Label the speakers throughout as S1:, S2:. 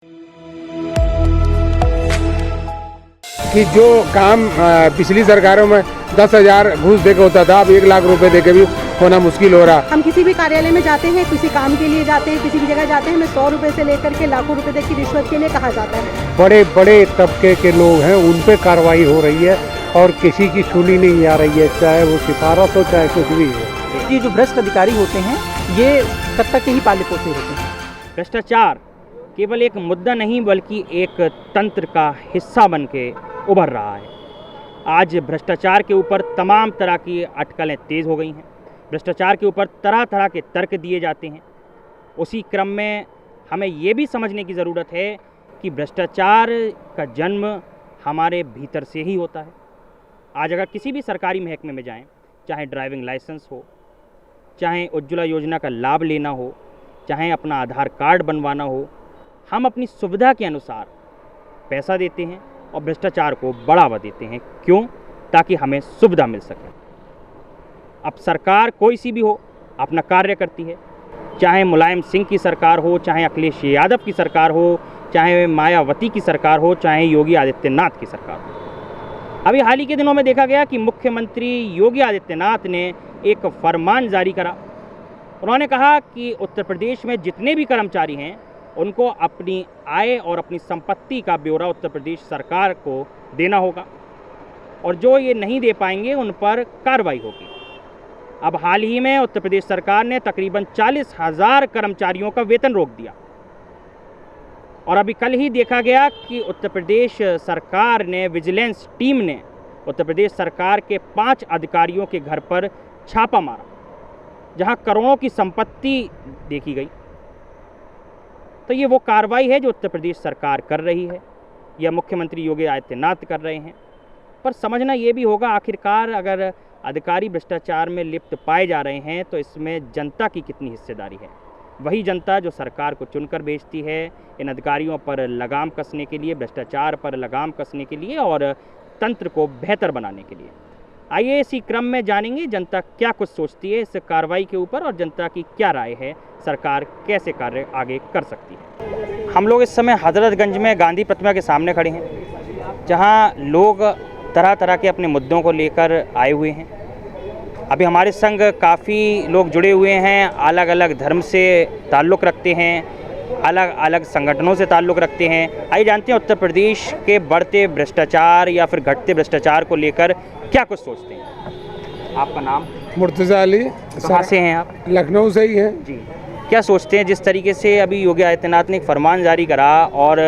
S1: कि जो काम पिछली सरकारों में 10,000 घूस देके होता था, अब 1 लाख रुपए देके भी होना मुश्किल हो रहा।
S2: हम किसी भी कार्यालय में जाते हैं, किसी काम के लिए जाते हैं, किसी भी जगह जाते हैं, हमें 100 रुपए से लेकर के लाखों रुपए तक की रिश्वत के लिए कहा जाता है।
S3: बड़े बड़े तबके के लोग हैं, उन पे कार्रवाई हो रही है और किसी की सुनी नहीं आ रही है, चाहे वो सिफारिश हो चाहे कुछ भी हो।
S4: ये जो भ्रष्ट अधिकारी होते हैं ये सत्ता के ही पाले पोसे होते हैं।
S5: भ्रष्टाचार केवल एक मुद्दा नहीं बल्कि एक तंत्र का हिस्सा बन के उभर रहा है। आज भ्रष्टाचार के ऊपर तमाम तरह की अटकलें तेज़ हो गई हैं। भ्रष्टाचार के ऊपर तरह तरह के तर्क दिए जाते हैं। उसी क्रम में हमें ये भी समझने की ज़रूरत है कि भ्रष्टाचार का जन्म हमारे भीतर से ही होता है। आज अगर किसी भी सरकारी महकमे में जाएं, चाहे ड्राइविंग लाइसेंस हो, चाहे उज्ज्वला योजना का लाभ लेना हो, चाहे अपना आधार कार्ड बनवाना हो, हम अपनी सुविधा के अनुसार पैसा देते हैं और भ्रष्टाचार को बढ़ावा देते हैं। क्यों? ताकि हमें सुविधा मिल सके। अब सरकार कोई सी भी हो अपना कार्य करती है, चाहे मुलायम सिंह की सरकार हो, चाहे अखिलेश यादव की सरकार हो, चाहे मायावती की सरकार हो, चाहे योगी आदित्यनाथ की सरकार हो। अभी हाल ही के दिनों में देखा गया कि मुख्यमंत्री योगी आदित्यनाथ ने एक फरमान जारी करा। उन्होंने कहा कि उत्तर प्रदेश में जितने भी कर्मचारी हैं उनको अपनी आय और अपनी संपत्ति का ब्यौरा उत्तर प्रदेश सरकार को देना होगा और जो ये नहीं दे पाएंगे उन पर कार्रवाई होगी। अब हाल ही में उत्तर प्रदेश सरकार ने तकरीबन 40,000 कर्मचारियों का वेतन रोक दिया और अभी कल ही देखा गया कि उत्तर प्रदेश सरकार ने विजिलेंस टीम ने उत्तर प्रदेश सरकार के 5 अधिकारियों के घर पर छापा मारा, जहां करोड़ों की संपत्ति देखी गई। तो ये वो कार्रवाई है जो उत्तर प्रदेश सरकार कर रही है या मुख्यमंत्री योगी आदित्यनाथ कर रहे हैं। पर समझना ये भी होगा, आखिरकार अगर अधिकारी भ्रष्टाचार में लिप्त पाए जा रहे हैं तो इसमें जनता की कितनी हिस्सेदारी है। वही जनता जो सरकार को चुनकर भेजती है इन अधिकारियों पर लगाम कसने के लिए, भ्रष्टाचार पर लगाम कसने के लिए और तंत्र को बेहतर बनाने के लिए। आइए इसी क्रम में जानेंगे जनता क्या कुछ सोचती है इस कार्रवाई के ऊपर और जनता की क्या राय है, सरकार कैसे कार्य आगे कर सकती है। हम लोग इस समय हजरतगंज में गांधी प्रतिमा के सामने खड़े हैं, जहां लोग तरह तरह के अपने मुद्दों को लेकर आए हुए हैं। अभी हमारे संग काफ़ी लोग जुड़े हुए हैं, अलग अलग धर्म से ताल्लुक़ रखते हैं, अलग अलग संगठनों से ताल्लुक़ रखते हैं। आइए जानते हैं उत्तर प्रदेश के बढ़ते भ्रष्टाचार या फिर घटते भ्रष्टाचार को लेकर क्या कुछ सोचते हैं। आपका नाम?
S1: मुर्तज़ा अली।
S5: कहाँ से हैं आप?
S1: लखनऊ से ही हैं
S5: जी। क्या सोचते हैं जिस तरीके से अभी योगी आदित्यनाथ ने एक फरमान जारी करा और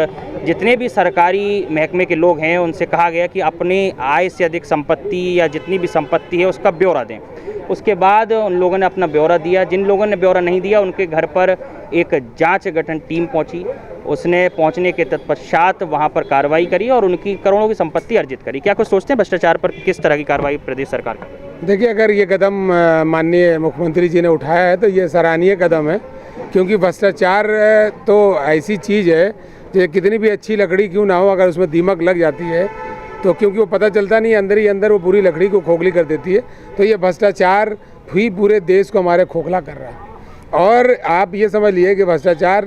S5: जितने भी सरकारी महकमे के लोग हैं उनसे कहा गया कि अपनी आय से अधिक संपत्ति या जितनी भी संपत्ति है उसका ब्यौरा दें। उसके बाद उन लोगों ने अपना ब्यौरा दिया। जिन लोगों ने ब्यौरा नहीं दिया उनके घर पर एक जांच गठन टीम पहुंची। उसने पहुंचने के तत्पश्चात वहां पर कार्रवाई करी और उनकी करोड़ों की संपत्ति अर्जित करी। क्या कुछ सोचते हैं भ्रष्टाचार पर किस तरह की कार्रवाई प्रदेश सरकार की?
S1: देखिए, अगर ये कदम माननीय मुख्यमंत्री जी ने उठाया है तो ये सराहनीय कदम है, क्योंकि भ्रष्टाचार तो ऐसी चीज़ है जो कितनी भी अच्छी लकड़ी क्यों ना हो, अगर उसमें दीमक लग जाती है तो क्योंकि वो पता चलता नहीं, अंदर ही अंदर वो पूरी लकड़ी को खोखली कर देती है। तो ये भ्रष्टाचार ही पूरे देश को हमारे खोखला कर रहा है। और आप ये समझ लिए कि भ्रष्टाचार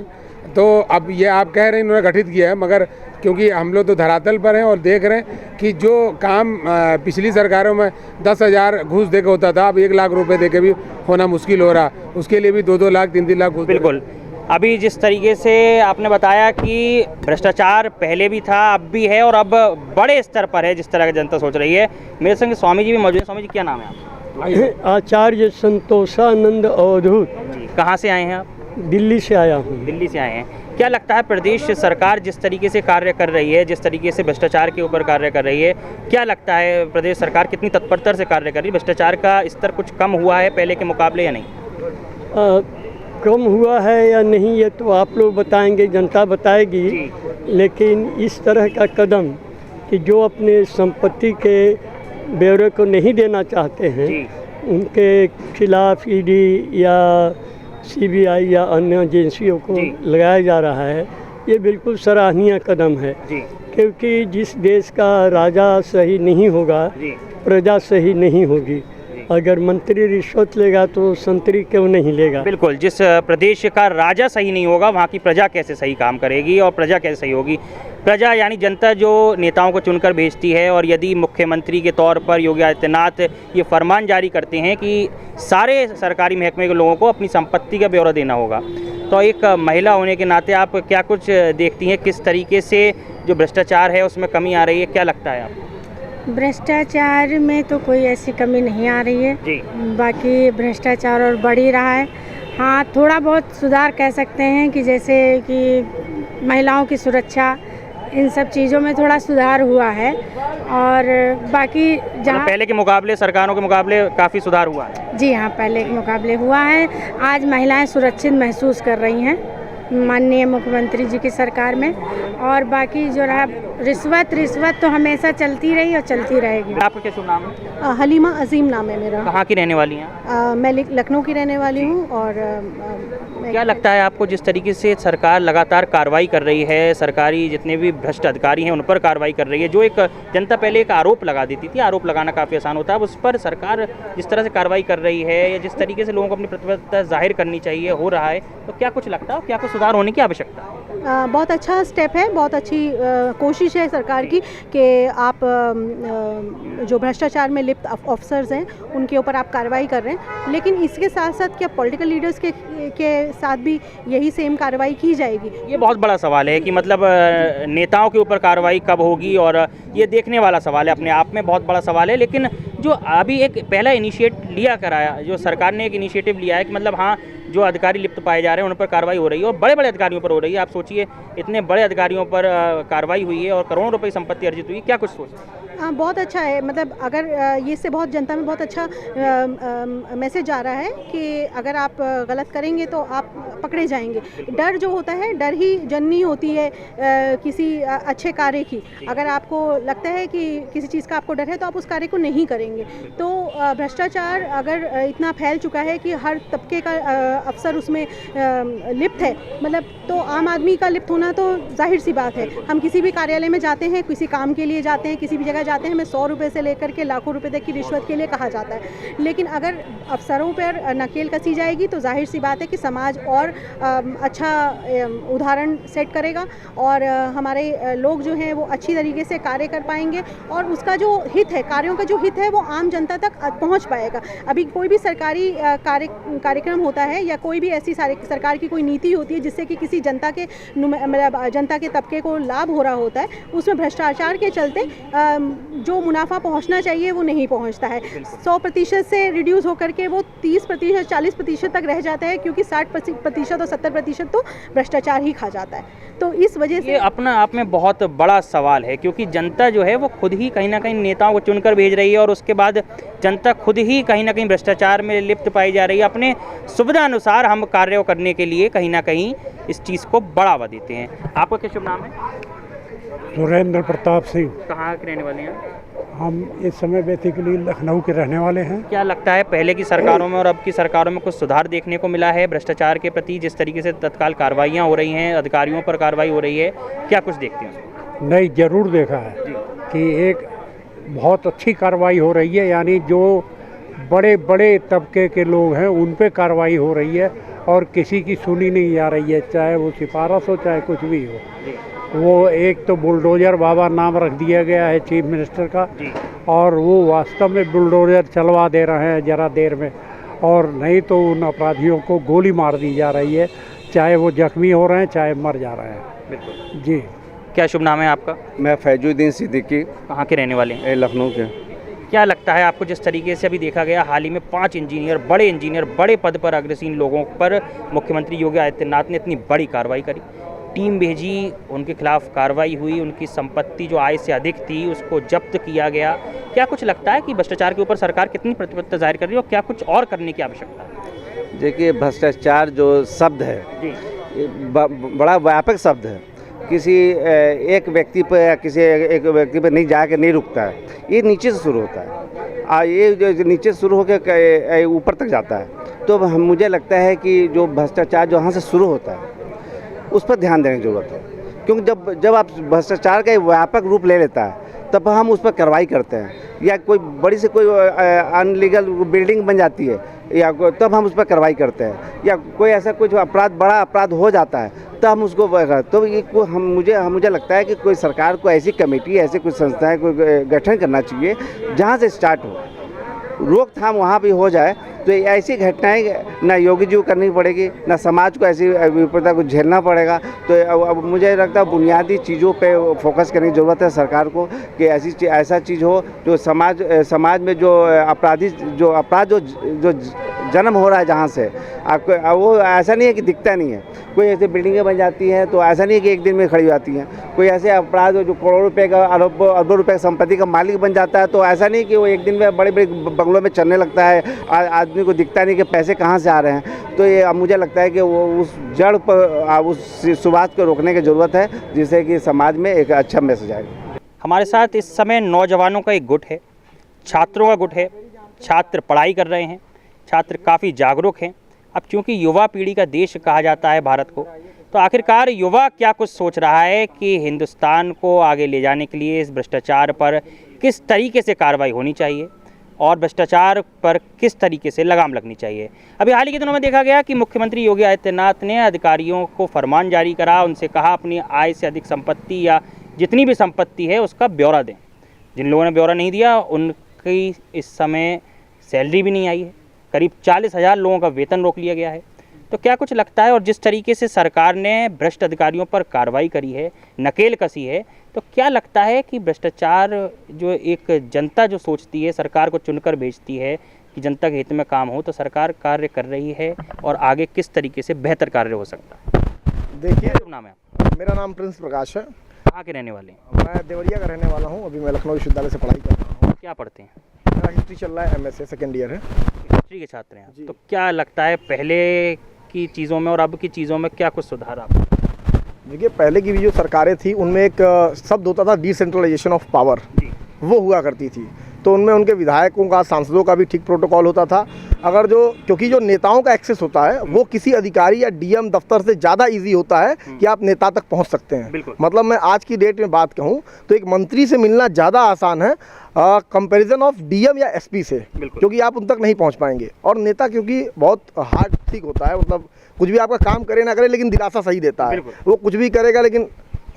S1: तो अब ये आप कह रहे हैं इन्होंने गठित किया है, मगर क्योंकि हम लोग तो धरातल पर हैं और देख रहे हैं कि जो काम पिछली सरकारों में 10,000 घूस देके होता था, अब 1 लाख रुपए देके भी होना मुश्किल हो रहा। उसके लिए भी 2-2 लाख 3-3 लाख घूस।
S5: बिल्कुल। अभी जिस तरीके से आपने बताया कि भ्रष्टाचार पहले भी था, अब भी है और अब बड़े स्तर पर है जिस तरह की जनता सोच रही है। मेरे संग स्वामी जी भी मौजूद हैं। स्वामी जी, क्या नाम है आपका?
S6: आचार्य संतोषानंद अवधूत।
S5: जी। कहाँ से आए हैं आप?
S6: दिल्ली से आया हूँ।
S5: दिल्ली से आए हैं। क्या लगता है प्रदेश सरकार जिस तरीके से कार्य कर रही है, जिस तरीके से भ्रष्टाचार के ऊपर कार्य कर रही है, क्या लगता है प्रदेश सरकार कितनी तत्परता से कार्य कर रही है? भ्रष्टाचार का स्तर कुछ कम हुआ है पहले के मुकाबले या नहीं?
S6: कम हुआ है या नहीं ये तो आप लोग बताएंगे, जनता बताएगी। लेकिन इस तरह का कदम कि जो अपने संपत्ति के ब्यौरे को नहीं देना चाहते हैं उनके खिलाफ ईडी या सीबीआई या अन्य एजेंसियों को लगाया जा रहा है, ये बिल्कुल सराहनीय कदम है। क्योंकि जिस देश का राजा सही नहीं होगा प्रजा सही नहीं होगी। अगर मंत्री रिश्वत लेगा तो संतरी क्यों नहीं लेगा।
S5: बिल्कुल, जिस प्रदेश का राजा सही नहीं होगा वहाँ की प्रजा कैसे सही काम करेगी और प्रजा कैसे सही होगी। प्रजा यानी जनता जो नेताओं को चुनकर भेजती है, और यदि मुख्यमंत्री के तौर पर योगी आदित्यनाथ ये फरमान जारी करते हैं कि सारे सरकारी महकमे के लोगों को अपनी संपत्ति का ब्यौरा देना होगा, तो एक महिला होने के नाते आप क्या कुछ देखती हैं, किस तरीके से जो भ्रष्टाचार है उसमें कमी आ रही है, क्या लगता है आपको?
S7: भ्रष्टाचार में तो कोई ऐसी कमी नहीं आ रही है
S5: जी।
S7: बाकी भ्रष्टाचार और बढ़ ही रहा है। हाँ, थोड़ा बहुत सुधार कह सकते हैं कि जैसे कि महिलाओं की सुरक्षा, इन सब चीज़ों में थोड़ा सुधार हुआ है। और बाकी जहाँ
S5: पहले के मुकाबले, सरकारों के मुकाबले काफ़ी सुधार हुआ है।
S7: जी हाँ, पहले के मुकाबले हुआ है। आज महिलाएं सुरक्षित महसूस कर रही हैं माननीय मुख्यमंत्री जी की सरकार में। और बाकी जो रहा रिश्वत तो हमेशा चलती रही और चलती रहेगी।
S5: आपका क्या शुभ नाम है?
S2: हलीमा अजीम नाम है मेरा।
S5: कहाँ की रहने वाली हैं?
S2: मैं लखनऊ की रहने वाली हूँ। और
S5: क्या लगता है आपको, जिस तरीके से सरकार लगातार कार्रवाई कर रही है, सरकारी जितने भी भ्रष्ट अधिकारी हैं उन पर कार्रवाई कर रही है, जो एक जनता पहले एक आरोप लगा देती थी, आरोप लगाना काफ़ी आसान होता है, अब उस पर सरकार जिस तरह से कार्रवाई कर रही है या जिस तरीके से लोगों को अपनी प्रतिबद्धता जाहिर करनी चाहिए हो रहा है, तो क्या कुछ लगता है, क्या कुछ सुधार होने की आवश्यकता है?
S2: बहुत अच्छा स्टेप है, बहुत अच्छी कोशिश है सरकार की कि आप जो भ्रष्टाचार में लिप्त अफसर्स हैं उनके ऊपर आप कार्रवाई कर रहे हैं। लेकिन इसके साथ साथ क्या पॉलिटिकल लीडर्स के साथ भी यही सेम कार्रवाई की जाएगी? ये
S5: बहुत बड़ा सवाल है कि मतलब नेताओं के ऊपर कार्रवाई कब होगी, और ये देखने वाला सवाल है, अपने आप में बहुत बड़ा सवाल है। लेकिन जो अभी एक पहला इनिशिएट लिया कराया, जो सरकार ने एक इनिशिएटिव लिया है कि मतलब हाँ, जो अधिकारी लिप्त पाए जा रहे हैं उन पर कार्रवाई हो रही है, और बड़े बड़े अधिकारियों पर हो रही है। आप सोचिए, इतने बड़े अधिकारियों पर कार्रवाई हुई है और करोड़ों रुपए की संपत्ति अर्जित हुई है, क्या कुछ सोचते हैं?
S2: बहुत अच्छा है। मतलब अगर ये से बहुत जनता में बहुत अच्छा मैसेज आ रहा है कि अगर आप गलत करेंगे तो आप पकड़े जाएंगे। डर जो होता है, डर ही जननी होती है किसी अच्छे कार्य की। अगर आपको लगता है कि किसी चीज़ का आपको डर है तो आप उस कार्य को नहीं करेंगे। तो भ्रष्टाचार अगर इतना फैल चुका है कि हर तबके का अफसर उसमें लिप्त है, मतलब तो आम आदमी का लिप्त होना तो जाहिर सी बात है। हम किसी भी कार्यालय में जाते हैं, किसी काम के लिए जाते हैं, किसी भी जगह जाते हैं, हमें 100 रुपये से लेकर के लाखों रुपए तक की रिश्वत के लिए कहा जाता है। लेकिन अगर अफसरों पर नकेल कसी जाएगी तो जाहिर सी बात है कि समाज और अच्छा उदाहरण सेट करेगा, और हमारे लोग जो हैं वो अच्छी तरीके से कार्य कर पाएंगे, और उसका जो हित है, कार्यों का जो हित है वो आम जनता तक पहुंच पाएगा। अभी कोई भी सरकारी कार्यक्रम होता है या कोई भी ऐसी सरकार की कोई नीति होती है जिससे कि किसी जनता के मतलब जनता के तबके को लाभ हो रहा होता है, उसमें भ्रष्टाचार के चलते जो मुनाफा पहुंचना चाहिए वो नहीं पहुंचता है। 100% से रिड्यूस होकर के वो 30%, 40% तक रह जाता है, क्योंकि 60% और 70% तो भ्रष्टाचार ही खा जाता है। तो इस वजह से
S5: ये अपना आप में बहुत बड़ा सवाल है, क्योंकि जनता जो है वो खुद ही कहीं ना कहीं नेताओं को चुनकर भेज रही है, और उसके बाद जनता खुद ही कहीं ना कहीं भ्रष्टाचार में लिप्त पाई जा रही है। अपने सुविधा अनुसार हम कार्य करने के लिए कहीं ना कहीं इस चीज़ को बढ़ावा देते हैं। आपका क्या शुभ नाम है?
S3: सुरेंद्र प्रताप सिंह।
S5: कहाँ के रहने वाले हैं?
S3: हम इस समय बेसिकली लखनऊ के रहने वाले हैं।
S5: क्या लगता है, पहले की सरकारों में और अब की सरकारों में कुछ सुधार देखने को मिला है भ्रष्टाचार के प्रति? जिस तरीके से तत्काल कार्रवाइयाँ हो रही हैं, अधिकारियों पर कार्रवाई हो रही है, क्या कुछ देखते हैं?
S3: नहीं, ज़रूर देखा है कि एक बहुत अच्छी कार्रवाई हो रही है, यानी जो बड़े बड़े तबके के लोग हैं उन पे कार्रवाई हो रही है, और किसी की सुनी नहीं जा रही है, चाहे वो सिफारिश हो चाहे कुछ भी हो। वो एक तो बुलडोजर बाबा नाम रख दिया गया है चीफ मिनिस्टर का, और वो वास्तव में बुलडोजर चलवा दे रहे हैं ज़रा देर में, और नहीं तो उन अपराधियों को गोली मार दी जा रही है, चाहे वो जख्मी हो रहे हैं चाहे मर जा रहे हैं।
S5: बिल्कुल
S3: जी।
S5: क्या शुभ नाम है आपका?
S8: मैं फैजुद्दीन सिद्दीकी।
S5: कहाँ के रहने वाले हैं?
S8: लखनऊ के।
S5: क्या लगता है आपको, जिस तरीके से अभी देखा गया हाल ही में 5 इंजीनियर, बड़े पद पर अग्रसीन लोगों पर मुख्यमंत्री योगी आदित्यनाथ ने इतनी बड़ी कार्रवाई करी, टीम भेजी, उनके खिलाफ कार्रवाई हुई, उनकी संपत्ति जो आय से अधिक थी उसको जब्त किया गया। क्या कुछ लगता है कि भ्रष्टाचार के ऊपर सरकार कितनी प्रतिबद्धता जाहिर कर रही है, और क्या कुछ और करने की आवश्यकता है?
S8: देखिए, भ्रष्टाचार जो शब्द है ये बड़ा व्यापक शब्द है। किसी एक व्यक्ति पर या किसी एक व्यक्ति पर नहीं जाकर नहीं रुकता है, ये नीचे से शुरू होता है, ये जो नीचे से शुरू होकर ऊपर तक जाता है। तो मुझे लगता है कि जो भ्रष्टाचार जो यहाँ से शुरू होता है उस पर ध्यान देने की ज़रूरत है, क्योंकि जब आप भ्रष्टाचार का व्यापक रूप ले लेता है तब हम उस पर कार्रवाई करते हैं। या कोई बड़ी से कोई अनलीगल बिल्डिंग बन जाती है या तब हम उस पर कार्रवाई करते हैं। या कोई ऐसा कुछ अपराध, बड़ा अपराध हो जाता है तब हम उसको तो ये मुझे लगता है कि कोई सरकार को ऐसी कमेटी, ऐसी कुछ संस्थाएं को गठन करना चाहिए जहाँ से स्टार्ट हो, रोकथाम वहाँ भी हो जाए। तो ऐसी घटनाएं ना योगी जी को करनी पड़ेगी, ना समाज को ऐसी विपदा को झेलना पड़ेगा। तो अब मुझे लगता है बुनियादी चीज़ों पे फोकस करने की ज़रूरत है सरकार को कि ऐसा चीज़ हो जो समाज में जो अपराध जो जन्म हो रहा है जहाँ से वो ऐसा नहीं है कि दिखता नहीं है। कोई ऐसी बिल्डिंगें बन जाती हैं तो ऐसा नहीं है कि एक दिन में खड़ी जाती हैं। कोई ऐसे अपराध जो करोड़ों रुपए का, अरबों रुपए संपत्ति का मालिक बन जाता है तो ऐसा नहीं कि वो एक दिन में बड़े बड़े बंगलों में चलने लगता है, आदमी को दिखता नहीं कि पैसे कहाँ से आ रहे हैं। तो ये अब मुझे लगता है कि वो उस जड़ पर, उस शुरुआत को रोकने की ज़रूरत है जिससे कि समाज में एक अच्छा मैसेज आए।
S5: हमारे साथ इस समय नौजवानों का एक गुट है, छात्रों का गुट है। छात्र पढ़ाई कर रहे हैं, छात्र काफ़ी जागरूक हैं। अब चूँकि युवा पीढ़ी का देश कहा जाता है भारत को, तो आखिरकार युवा क्या कुछ सोच रहा है कि हिंदुस्तान को आगे ले जाने के लिए इस भ्रष्टाचार पर किस तरीके से कार्रवाई होनी चाहिए और भ्रष्टाचार पर किस तरीके से लगाम लगनी चाहिए। अभी हाल ही के दिनों में देखा गया कि मुख्यमंत्री योगी आदित्यनाथ ने अधिकारियों को फरमान जारी करा, उनसे कहा अपनी आय से अधिक संपत्ति या जितनी भी संपत्ति है उसका ब्यौरा दें। जिन लोगों ने ब्यौरा नहीं दिया उनकी इस समय सैलरी भी नहीं आई है। करीब 40,000 लोगों का वेतन रोक लिया गया है। तो क्या कुछ लगता है, और जिस तरीके से सरकार ने भ्रष्ट अधिकारियों पर कार्रवाई करी है, नकेल कसी है, तो क्या लगता है कि भ्रष्टाचार जो एक जनता जो सोचती है, सरकार को चुनकर भेजती है कि जनता के हित में काम हो, तो सरकार कार्य कर रही है और आगे किस तरीके से बेहतर कार्य हो सकता है?
S9: देखिए,
S5: शुभ नाम है आपका?
S9: मेरा नाम प्रिंस प्रकाश है।
S5: कहाँ के रहने वाले हैं?
S9: मैं देवरिया का रहने वाला हूँ। अभी मैं लखनऊ विश्वविद्यालय से पढ़ाई कर रहा हूँ।
S5: क्या पढ़ते हैं?
S9: मेरा हिस्ट्री चल रहा है, MSc सेकेंड ईयर है।
S5: हिस्ट्री के छात्र हैं। तो क्या लगता है पहले की चीज़ों में और अब की चीज़ों में क्या कुछ सुधार आपको?
S9: देखिए, पहले की भी जो सरकारें थी उनमें एक शब्द होता था डिसेंट्रलाइजेशन ऑफ पावर, वो हुआ करती थी। तो उनमें उनके विधायकों का, सांसदों का भी ठीक प्रोटोकॉल होता था। अगर क्योंकि जो नेताओं का एक्सेस होता है वो किसी अधिकारी या DM दफ्तर से ज़्यादा इजी होता है कि आप नेता तक पहुंच सकते हैं। मतलब मैं आज की डेट में बात कहूं तो एक मंत्री से मिलना ज़्यादा आसान है कंपैरिजन ऑफ DM या SP से, क्योंकि आप उन तक नहीं पहुंच पाएंगे। और नेता क्योंकि बहुत हार्ड ठीक होता है, मतलब कुछ भी आपका काम करे ना करे लेकिन दिलासा सही देता है। वो कुछ भी करेगा लेकिन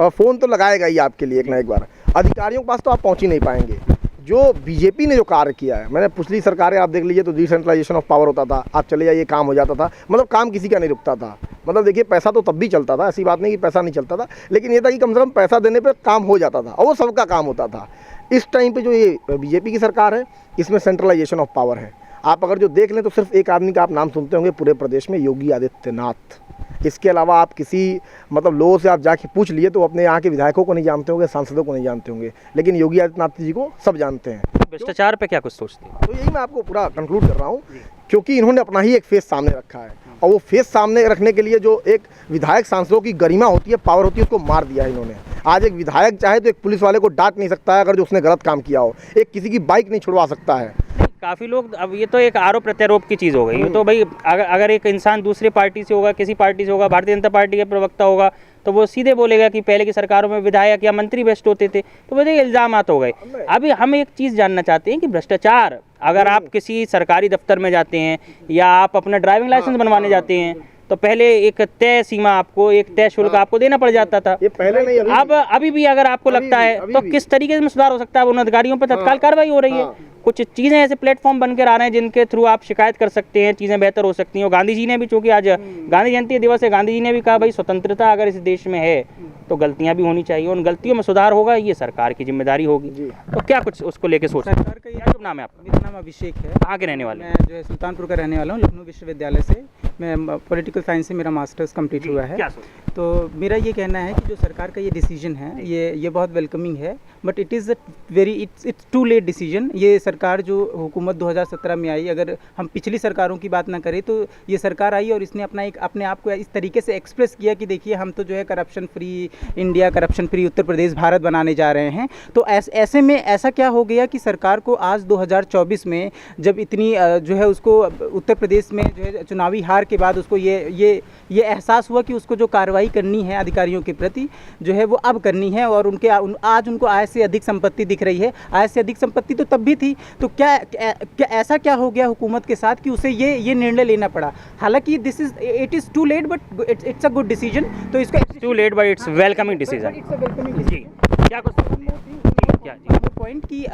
S9: फ़ोन तो लगाएगा ही आपके लिए एक ना एक बार। अधिकारियों के पास तो आप पहुँच ही नहीं पाएंगे। जो बीजेपी ने जो कार्य किया है, मैंने पिछली सरकारें आप देख लीजिए तो डिसेंट्रलाइजेशन ऑफ पावर होता था, आप चले जाइए काम हो जाता था, मतलब काम किसी का नहीं रुकता था। मतलब देखिए, पैसा तो तब भी चलता था, ऐसी बात नहीं कि पैसा नहीं चलता था, लेकिन ये था कि कम से कम पैसा देने पे काम हो जाता था और वो सबका काम होता था। इस टाइम पे जो ये बीजेपी की सरकार है इसमें सेंट्रलाइजेशन ऑफ पावर है। आप अगर जो देख लें तो सिर्फ एक आदमी का आप नाम सुनते होंगे पूरे प्रदेश में, योगी आदित्यनाथ। इसके अलावा आप किसी लोगों से आप जाके पूछ लिए तो अपने यहाँ के विधायकों को नहीं जानते होंगे, सांसदों को नहीं जानते होंगे, लेकिन योगी आदित्यनाथ जी को सब जानते हैं।
S5: भ्रष्टाचार पे क्या कुछ सोचते हैं?
S9: तो यही मैं आपको पूरा कंक्लूड कर रहा हूँ, क्योंकि इन्होंने अपना ही एक फेस सामने रखा है और वो फेस सामने रखने के लिए जो एक विधायक सांसदों की गरिमा होती है, पावर होती है, उसको मार दिया है इन्होंने। आज एक विधायक चाहे तो एक पुलिस वाले को डांट नहीं सकता है अगर जो उसने गलत काम किया हो, एक किसी की बाइक नहीं छुड़वा सकता है।
S5: काफ़ी लोग, अब ये तो एक आरोप प्रत्यारोप की चीज़ हो गई। तो भाई अगर एक इंसान दूसरी पार्टी से होगा, किसी पार्टी से होगा, भारतीय जनता पार्टी के प्रवक्ता होगा, तो वो सीधे बोलेगा कि पहले की सरकारों में विधायक या मंत्री भ्रष्ट होते थे। तो वो इल्ज़ामात हो गए। अभी हम एक चीज़ जानना चाहते हैं कि भ्रष्टाचार, अगर आप किसी सरकारी दफ्तर में जाते हैं या आप अपना ड्राइविंग लाइसेंस बनवाने जाते हैं तो पहले एक तय सीमा आपको, एक तय शुल्क आपको देना पड़ जाता था।
S9: ये पहले नहीं,
S5: अभी भी अगर आपको लगता है तो किस तरीके से सुधार हो सकता है? उन अधिकारियों पर तत्काल कार्रवाई हो रही है। कुछ चीज़ें ऐसे प्लेटफॉर्म बनकर आ रहे हैं जिनके थ्रू आप शिकायत कर सकते हैं, चीज़ें बेहतर हो सकती हैं। और गांधी जी ने भी, चूँकि आज गांधी जयंती दिवस है, गांधी जी ने भी कहा भाई स्वतंत्रता अगर इस देश में है तो गलतियां भी होनी चाहिए, उन गलतियों में सुधार होगा, ये सरकार की जिम्मेदारी होगी। तो क्या कुछ उसको लेके सोच
S4: सरकार का ये
S5: शुभ नाम है आपका?
S4: मेरा नाम अभिषेक है।
S5: कहाँ के रहने वाले?
S4: मैं जो है सुल्तानपुर का रहने वाला हूँ, लखनऊ विश्वविद्यालय से। मैं पॉलिटिकल साइंस से मेरा मास्टर्स कंप्लीट हुआ है। तो मेरा ये कहना है कि जो सरकार का ये डिसीजन है ये बहुत वेलकमिंग है, but it is it's too late decision. ये सरकार जो हुकूमत 2017 में आई, अगर हम पिछली सरकारों की बात ना करें तो ये सरकार आई और इसने अपने आप को इस तरीके से एक्सप्रेस किया कि देखिए हम तो जो है corruption free India corruption free Uttar Pradesh Bharat बनाने जा रहे हैं। तो ऐसे में ऐसा क्या हो गया कि सरकार को आज 2024 में जब इतनी जो है उसको उत्तर प्रदेश में जो है चुनावी हार के बाद उसको ये एहसास हुआ कि उसको जो कार्रवाई करनी है अधिकारियों के प्रति जो है वो अब करनी है, और आज उनको आय से अधिक संपत्ति दिख रही है। आय से अधिक संपत्ति तो तब भी थी, तो क्या ऐसा क्या हो गया हुकूमत के साथ कि उसे ये निर्णय लेना पड़ा? हालांकि it is too late but it's a good decision. तो इसका
S5: too late but it's welcoming decision. जी क्या कुछ
S4: पॉइंट की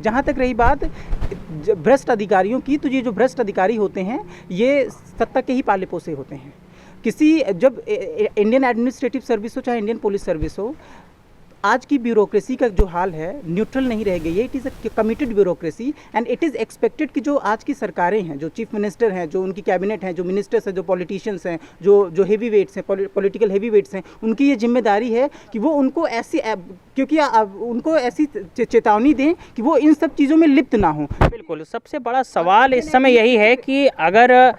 S4: जहाँ तक रही बात भ्रष्ट अधिकारियों की, तो ये जो भ्रष्ट अधिकारी होते हैं ये सत्ता के ही पाले पोसे होते हैं। जब इंडियन एडमिनिस्ट्रेटिव सर्विस हो चाहे इंडियन पुलिस सर्विस हो, आज की ब्यूरोक्रेसी का जो हाल है न्यूट्रल नहीं रह गई है। It is a committed bureaucracy and it is expected कि जो आज की सरकारें हैं, जो चीफ मिनिस्टर हैं, जो उनकी कैबिनेट हैं, जो मिनिस्टर्स हैं, जो पॉलिटिशियंस हैं, जो हेवी वेट्स हैं, पॉलिटिकल हेवी वेट्स हैं, उनकी ये जिम्मेदारी है कि वो उनको उनको ऐसी चेतावनी दें कि वो इन सब चीज़ों में लिप्त ना हों।
S5: बिल्कुल, सबसे बड़ा सवाल इस समय यही है कि अगर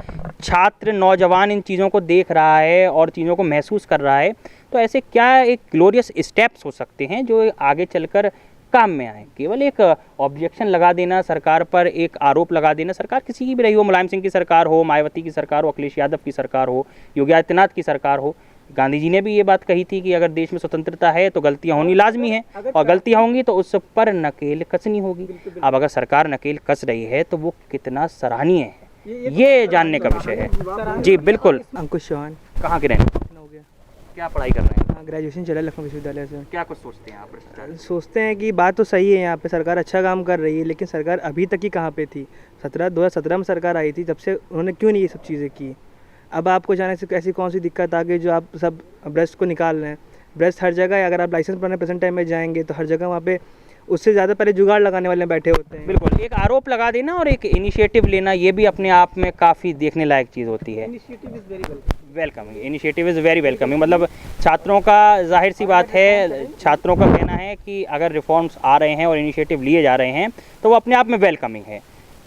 S5: छात्र नौजवान इन चीज़ों को देख रहा है और चीज़ों को महसूस कर रहा है, तो ऐसे क्या एक ग्लोरियस स्टेप्स हो सकते हैं जो आगे चलकर काम में आए? केवल एक ऑब्जेक्शन लगा देना सरकार पर, एक आरोप लगा देना, सरकार किसी की भी रही हो, मुलायम सिंह की सरकार हो, मायावती की सरकार हो, अखिलेश यादव की सरकार हो, योगी आदित्यनाथ की सरकार हो, गांधी जी ने भी ये बात कही थी कि अगर देश में स्वतंत्रता है तो गलतियां होनी लाजमी है, और गलतियां होंगी तो उस पर नकेल कसनी होगी। अब अगर सरकार नकेल कस रही है तो वो कितना सराहनीय है, ये जानने का विषय है। जी बिल्कुल।
S10: अंकुश चौहान,
S5: कहाँ के रहने?
S10: हो गया।
S5: क्या पढ़ाई कर रहे हैं?
S10: ग्रेजुएशन चला लखनऊ विश्वविद्यालय से।
S5: क्या कुछ सोचते हैं आप?
S10: सोचते हैं कि बात तो सही है, यहाँ पे सरकार अच्छा काम कर रही है, लेकिन सरकार अभी तक ही कहाँ पे थी? 2017 में सरकार आई थी, जब से उन्होंने क्यों नहीं ये सब चीज़ें की? अब आपको जाने से ऐसी कौन सी दिक्कत आ गई जो आप सब ब्रेस्ट को निकाल रहे हैं? ब्रेस्ट हर जगह है, अगर आप लाइसेंस बनाने प्रेजेंट टाइम में जाएंगे तो हर जगह वहाँ पे उससे ज़्यादा पहले जुगाड़ लगाने वाले बैठे होते हैं।
S5: बिल्कुल, एक आरोप लगा देना और एक इनिशिएटिव लेना, ये भी अपने आप में काफ़ी देखने लायक चीज़ होती है।
S4: Initiative is very
S5: welcoming, initiative is very welcoming. मतलब छात्रों का जाहिर सी बात है, छात्रों का कहना है कि अगर रिफॉर्म्स आ रहे हैं और इनिशिएटिव लिए जा रहे हैं तो वो अपने आप में वेलकमिंग है।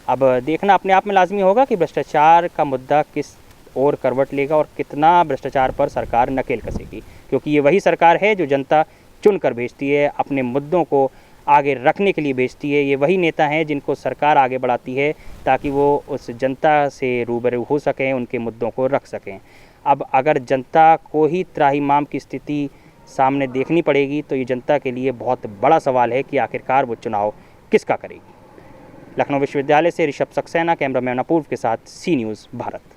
S5: अब देखना अपने आप में लाजमी होगा कि भ्रष्टाचार का मुद्दा किस और करवट लेगा और कितना भ्रष्टाचार पर सरकार नकेल कसेगी, क्योंकि ये वही सरकार है जो जनता चुन कर भेजती है, अपने मुद्दों को आगे रखने के लिए भेजती है। ये वही नेता हैं जिनको सरकार आगे बढ़ाती है ताकि वो उस जनता से रूबरू हो सकें, उनके मुद्दों को रख सकें। अब अगर जनता को ही त्राहिमाम की स्थिति सामने देखनी पड़ेगी तो ये जनता के लिए बहुत बड़ा सवाल है कि आखिरकार वो चुनाव किसका करेगी। लखनऊ विश्वविद्यालय से ऋषभ सक्सेना, कैमरामैन अपूर्व के साथ सी न्यूज़ भारत।